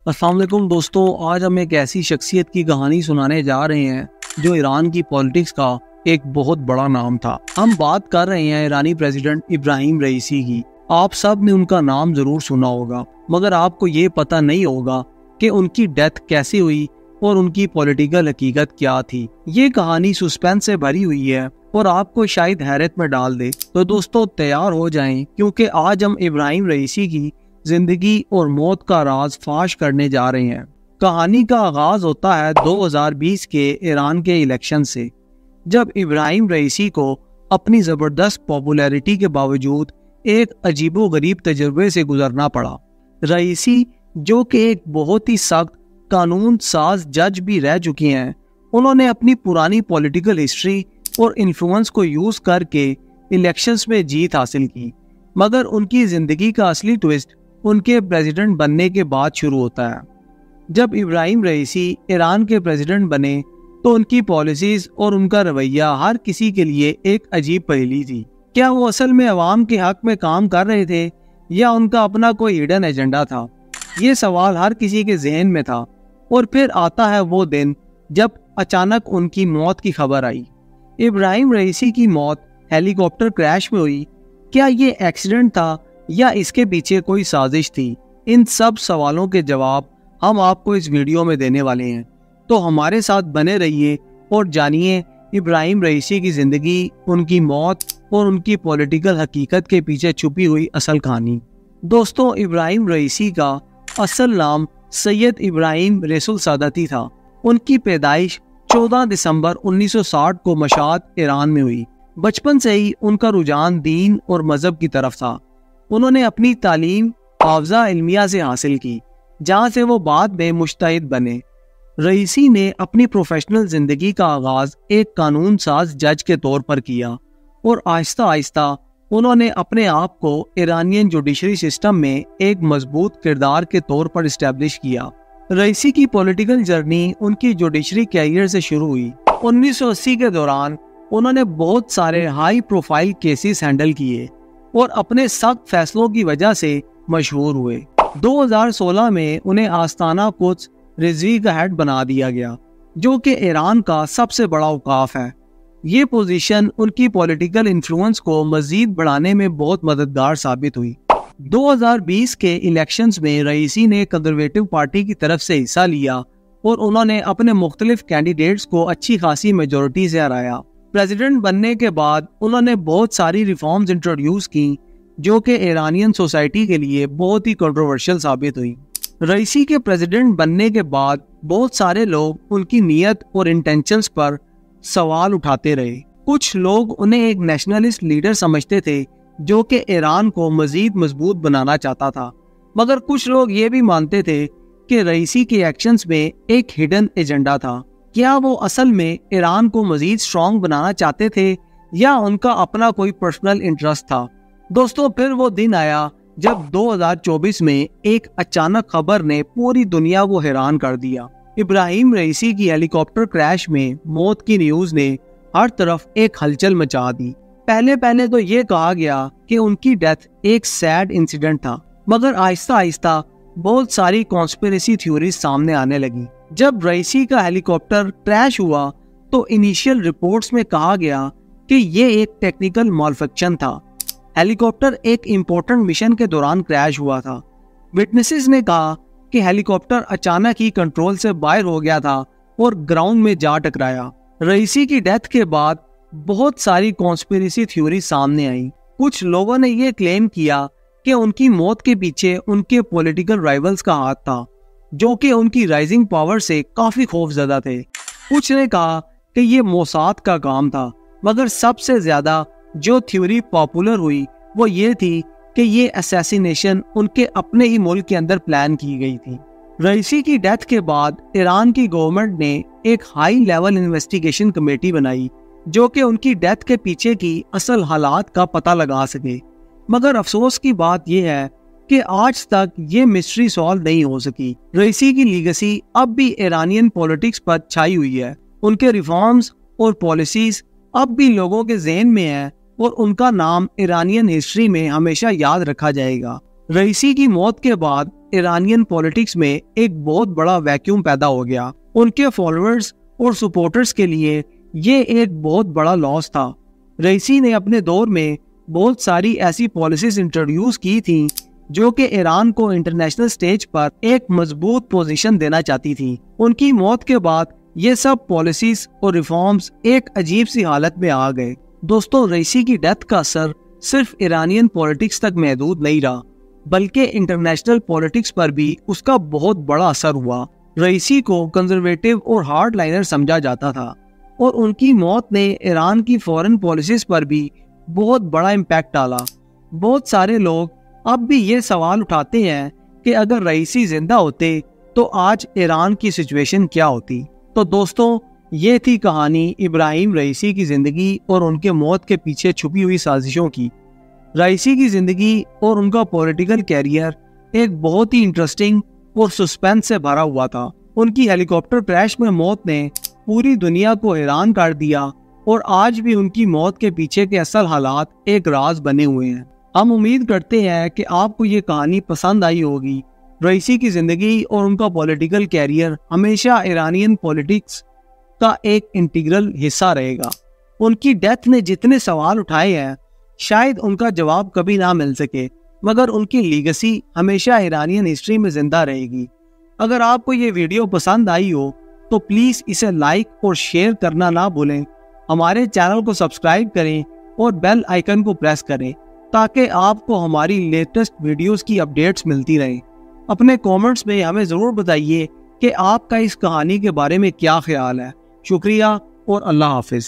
अस्सलाम वालेकुम दोस्तों, आज हम एक ऐसी शख्सियत की कहानी सुनाने जा रहे हैं जो ईरान की पॉलिटिक्स का एक बहुत बड़ा नाम था। हम बात कर रहे हैं ईरानी प्रेसिडेंट इब्राहिम रईसी की। आप सब ने उनका नाम जरूर सुना होगा, मगर आपको ये पता नहीं होगा कि उनकी डेथ कैसे हुई और उनकी पॉलिटिकल हकीकत क्या थी। ये कहानी सस्पेंस से भरी हुई है और आपको शायद हैरत में डाल दे। तो दोस्तों तैयार हो जाएं, क्योंकि आज हम इब्राहिम रईसी की जिंदगी और मौत का राज फाश करने जा रहे हैं। कहानी का आगाज होता है 2020 के ईरान के इलेक्शन से, जब इब्राहिम रईसी को अपनी जबरदस्त पॉपुलैरिटी के बावजूद एक अजीबोगरीब तजुर्बे से गुजरना पड़ा। रईसी, जो कि एक बहुत ही सख्त कानून साज जज भी रह चुके हैं, उन्होंने अपनी पुरानी पॉलिटिकल हिस्ट्री और इन्फ्लुएंस को यूज करके इलेक्शंस में जीत हासिल की। मगर उनकी जिंदगी का असली ट्विस्ट उनके प्रेसिडेंट बनने के बाद शुरू होता है। जब इब्राहिम रईसी ईरान के प्रेसिडेंट बने तो उनकी पॉलिसीज और उनका रवैया हर किसी के लिए एक अजीब पहेली थी। क्या वो असल में अवाम के हक में काम कर रहे थे या उनका अपना कोई हिडन एजेंडा था? ये सवाल हर किसी के जहन में था। और फिर आता है वो दिन जब अचानक उनकी मौत की खबर आई। इब्राहिम रईसी की मौत हेलीकॉप्टर क्रैश में हुई। क्या ये एक्सीडेंट था या इसके पीछे कोई साजिश थी? इन सब सवालों के जवाब हम आपको इस वीडियो में देने वाले हैं, तो हमारे साथ बने रहिए और जानिए इब्राहिम रईसी की जिंदगी, उनकी मौत और उनकी पॉलिटिकल हकीकत के पीछे छुपी हुई असल कहानी। दोस्तों, इब्राहिम रईसी का असल नाम सैयद इब्राहिम रसूल सादती था। उनकी पैदाइश 14 दिसंबर 1960 को मशाद, ईरान में हुई। बचपन से ही उनका रुझान दीन और मजहब की तरफ था। उन्होंने अपनी तालीम हाफजा इल्मिया से हासिल की, जहां से वो बाद में मुज्तहिद बने। रईसी ने अपनी प्रोफेशनल जिंदगी का आगाज एक कानून साज जज के तौर पर किया और आहिस्ता आहिस्ता उन्होंने अपने आप को ईरानियन जुडिशरी सिस्टम में एक मजबूत किरदार के तौर पर इस्टेब्लिश किया। रईसी की पॉलिटिकल जर्नी उनकी जुडिशरी कैरियर से शुरू हुई। 1980 के दौरान उन्होंने बहुत सारे हाई प्रोफाइल केसेस हैंडल किए और अपने सख्त फैसलों की वजह से मशहूर हुए। 2016 में उन्हें आस्ताना कुद्स रिजवी का हेड बना दिया गया, जो कि ईरान का सबसे बड़ा औकाफ है। ये पोजीशन उनकी पॉलिटिकल इन्फ्लुएंस को मजीद बढ़ाने में बहुत मददगार साबित हुई। 2020 के इलेक्शंस में रईसी ने कंजर्वेटिव पार्टी की तरफ से हिस्सा लिया और उन्होंने अपने मुख्तलिफ कैंडिडेट्स को अच्छी खासी मेजोरिटी से हराया। प्रेसिडेंट बनने के बाद उन्होंने बहुत सारी रिफॉर्म्स इंट्रोड्यूस की, जो कि ईरानियन सोसाइटी के लिए बहुत ही कंट्रोवर्शियल साबित हुई। रईसी के प्रेसिडेंट बनने के बाद बहुत सारे लोग उनकी नीयत और इंटेंशंस पर सवाल उठाते रहे। कुछ लोग उन्हें एक नेशनलिस्ट लीडर समझते थे, जो कि ईरान को मजीद मजबूत बनाना चाहता था। मगर कुछ लोग ये भी मानते थे कि रईसी के एक्शंस में एक हिडन एजेंडा था। क्या वो असल में ईरान को मजीद स्ट्रॉन्ग बनाना चाहते थे या उनका अपना कोई पर्सनल इंटरेस्ट था? दोस्तों, फिर वो दिन आया जब 2024 में एक अचानक खबर ने पूरी दुनिया को हैरान कर दिया। इब्राहिम रईसी की हेलीकॉप्टर क्रैश में मौत की न्यूज ने हर तरफ एक हलचल मचा दी। पहले तो ये कहा गया कि उनकी डेथ एक सैड इंसिडेंट था, मगर आहिस्ता आहिस्ता बहुत सारी कॉन्स्पिरेसी थ्योरीज सामने आने लगी। जब रईसी का हेलीकॉप्टर क्रैश हुआ तो इनिशियल रिपोर्ट्स में कहा गया कि ये एक टेक्निकल मॉलफंक्शन था। हेलीकॉप्टर एक इम्पोर्टेंट मिशन के दौरान क्रैश हुआ था। विटनेसेस ने कहा कि हेलीकॉप्टर अचानक ही कंट्रोल से बाहर हो गया था और ग्राउंड में जा टकराया। रईसी की डेथ के बाद बहुत सारी कॉन्स्पिरेसी थ्योरी सामने आई। कुछ लोगों ने यह क्लेम किया कि उनकी मौत के पीछे उनके पॉलिटिकल राइवल्स का हाथ था, जो कि उनकी राइजिंग पावर से काफी खौफजदा थे। कुछ ने कहा कि ये मोसाद का काम था, मगर सबसे ज्यादा जो थ्योरी पॉपुलर हुई वो ये थी कि ये असैसिनेशन उनके अपने ही मुल्क के अंदर प्लान की गई थी। रईसी की डेथ के बाद ईरान की गवर्नमेंट ने एक हाई लेवल इन्वेस्टिगेशन कमेटी बनाई, जो कि उनकी डेथ के पीछे की असल हालात का पता लगा सके। मगर अफसोस की बात यह है कि आज तक ये मिस्ट्री सॉल्व नहीं हो सकी। रईसी की लीगेसी अब भी ईरानियन पॉलिटिक्स पर छाई हुई है। उनके रिफॉर्म्स और पॉलिसीज अब भी लोगों के ज़हन में है और उनका नाम ईरानियन हिस्ट्री में हमेशा याद रखा जाएगा। रईसी की मौत के बाद ईरानियन पॉलिटिक्स में एक बहुत बड़ा वैक्यूम पैदा हो गया। उनके फॉलोअर्स और सपोर्टर्स के लिए ये एक बहुत बड़ा लॉस था। रईसी ने अपने दौर में बहुत सारी ऐसी पॉलिसीज इंट्रोड्यूस की थी जो कि ईरान को इंटरनेशनल स्टेज पर एक मजबूत पोजीशन देना चाहती थी। उनकी मौत के बाद ये सब पॉलिसीज और रिफॉर्म्स एक अजीब सी हालत में आ गए। दोस्तों, रईसी की डेथ का असर सिर्फ ईरानियन पॉलिटिक्स तक महदूद नहीं रहा, बल्कि इंटरनेशनल पॉलिटिक्स पर भी उसका बहुत बड़ा असर हुआ। रईसी को कंजर्वेटिव और हार्ड लाइनर समझा जाता था और उनकी मौत ने ईरान की फॉरेन पॉलिसीज पर भी बहुत बड़ा इम्पैक्ट डाला। बहुत सारे लोग अब भी ये सवाल उठाते हैं कि अगर रईसी जिंदा होते तो आज ईरान की सिचुएशन क्या होती। तो दोस्तों, ये थी कहानी इब्राहिम रईसी की जिंदगी और उनके मौत के पीछे छुपी हुई साजिशों की। रईसी की जिंदगी और उनका पॉलिटिकल कैरियर एक बहुत ही इंटरेस्टिंग और सस्पेंस से भरा हुआ था। उनकी हेलीकॉप्टर क्रैश में मौत ने पूरी दुनिया को हैरान कर दिया और आज भी उनकी मौत के पीछे के असल हालात एक राज बने हुए हैं। हम उम्मीद करते हैं कि आपको ये कहानी पसंद आई होगी। रईसी की जिंदगी और उनका पॉलिटिकल कैरियर हमेशा ईरानियन पॉलिटिक्स का एक इंटीग्रल हिस्सा रहेगा। उनकी डेथ ने जितने सवाल उठाए हैं, शायद उनका जवाब कभी ना मिल सके, मगर उनकी लीगेसी हमेशा ईरानियन हिस्ट्री में जिंदा रहेगी। अगर आपको ये वीडियो पसंद आई हो तो प्लीज़ इसे लाइक और शेयर करना ना भूलें। हमारे चैनल को सब्सक्राइब करें और बेल आइकन को प्रेस करें ताकि आपको हमारी लेटेस्ट वीडियोस की अपडेट्स मिलती रहें। अपने कमेंट्स में हमें ज़रूर बताइए कि आपका इस कहानी के बारे में क्या ख्याल है। शुक्रिया और अल्लाह हाफिज़।